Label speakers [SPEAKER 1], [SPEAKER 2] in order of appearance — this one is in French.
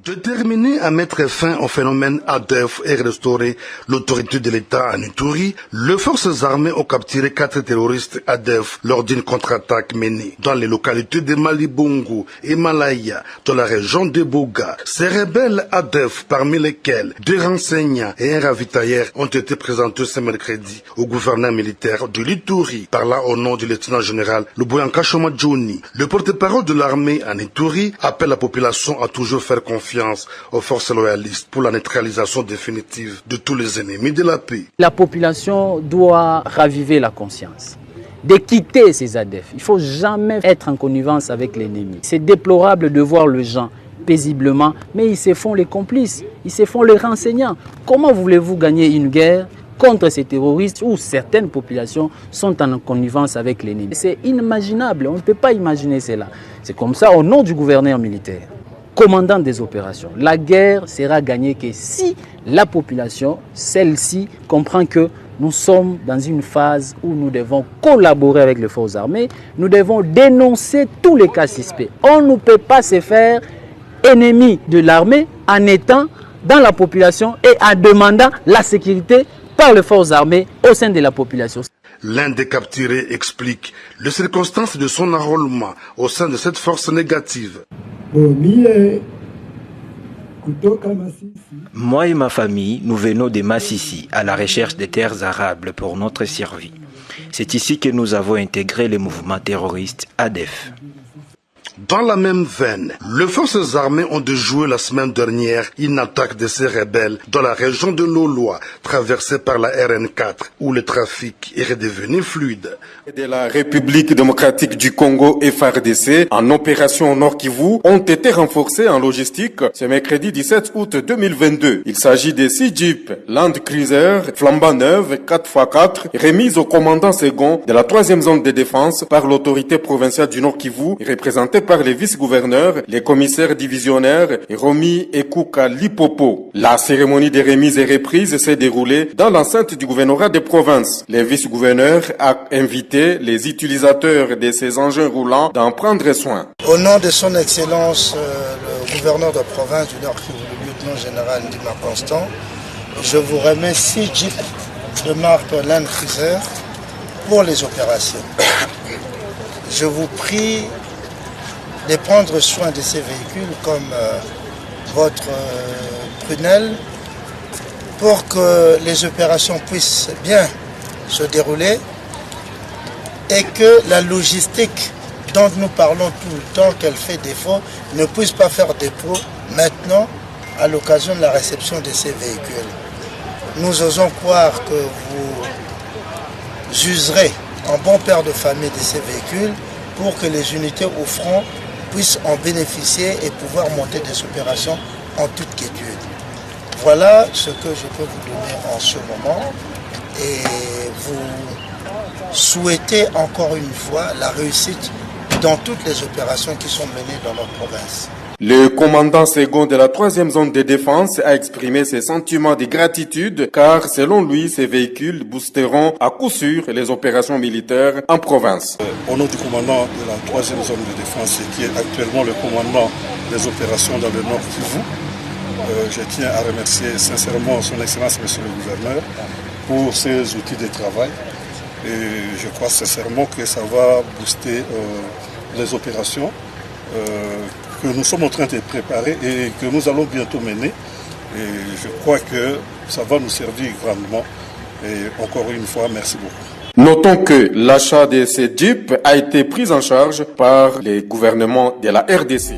[SPEAKER 1] Déterminé à mettre fin au phénomène ADF et restaurer l'autorité de l'État en Ituri, les forces armées ont capturé 4 terroristes ADF lors d'une contre-attaque menée dans les localités de Malibongo et Malaya, dans la région de Boga. Ces rebelles ADF, parmi lesquels 2 renseignants et un ravitailleur, ont été présentés ce mercredi au gouverneur militaire de l'Ituri, par là au nom du lieutenant-général Luboyanka Shomadjoni. Le porte-parole de l'armée en Ituri appelle la population à toujours faire confiance aux forces loyalistes pour la neutralisation définitive de tous les ennemis de la paix.
[SPEAKER 2] La population doit raviver la conscience de quitter ces ADF. Il ne faut jamais être en connivence avec l'ennemi. C'est déplorable de voir les gens paisiblement, mais ils se font les complices, ils se font les renseignants. Comment voulez-vous gagner une guerre contre ces terroristes où certaines populations sont en connivence avec l'ennemi? C'est inimaginable, on ne peut pas imaginer cela. C'est comme ça, au nom du gouverneur militaire, commandant des opérations, la guerre sera gagnée que si la population, celle-ci, comprend que nous sommes dans une phase où nous devons collaborer avec les forces armées, nous devons dénoncer tous les cas suspects. On ne peut pas se faire ennemi de l'armée en étant dans la population et en demandant la sécurité par les forces armées au sein de la population.
[SPEAKER 1] L'un des capturés explique les circonstances de son enrôlement au sein de cette force négative.
[SPEAKER 3] Moi et ma famille, nous venons de Massissi à la recherche des terres arables pour notre survie. C'est ici que nous avons intégré le mouvement terroriste ADF.
[SPEAKER 1] Dans la même veine, les forces armées ont déjoué la semaine dernière une attaque de ces rebelles dans la région de Loloa, traversée par la RN4, où le trafic est redevenu fluide.
[SPEAKER 4] De la République démocratique du Congo FARDC, en opération au Nord Kivu, ont été renforcés en logistique ce mercredi 17 août 2022. Il s'agit de 6 jeeps Land Cruiser flambant neuves 4x4 remises au commandant second de la 3e zone de défense par l'autorité provinciale du Nord Kivu, représentée par les vice-gouverneurs, les commissaires divisionnaires Romi et Kouka Lipopo. La cérémonie de remise et reprise s'est déroulée dans l'enceinte du gouvernorat des provinces. Les vice-gouverneurs ont invité les utilisateurs de ces engins roulants d'en prendre soin.
[SPEAKER 5] Au nom de son Excellence, le gouverneur de province du Nord Kivu, le lieutenant-général Ndima Constant, je vous remets 6 jeeps de marque Land Cruiser pour les opérations. Je vous prie de prendre soin de ces véhicules comme votre prunelle pour que les opérations puissent bien se dérouler et que la logistique dont nous parlons tout le temps qu'elle fait défaut ne puisse pas faire défaut maintenant à l'occasion de la réception de ces véhicules. Nous osons croire que vous userez en bon père de famille de ces véhicules pour que les unités au front puissent en bénéficier et pouvoir monter des opérations en toute quiétude. Voilà ce que je peux vous donner en ce moment et vous souhaiter encore une fois la réussite dans toutes les opérations qui sont menées dans notre province.
[SPEAKER 4] Le commandant second de la 3e zone de défense a exprimé ses sentiments de gratitude car, selon lui, ces véhicules boosteront à coup sûr les opérations militaires en province.
[SPEAKER 6] Au nom du commandant de la 3e zone de défense, qui est actuellement le commandant des opérations dans le Nord Kivu, je tiens à remercier sincèrement son Excellence, Monsieur le Gouverneur, pour ces outils de travail. Et je crois sincèrement que ça va booster les opérations que nous sommes en train de préparer et que nous allons bientôt mener. Et je crois que ça va nous servir grandement. Et encore une fois, merci beaucoup.
[SPEAKER 4] Notons que l'achat de ces jeeps a été pris en charge par les gouvernements de la RDC.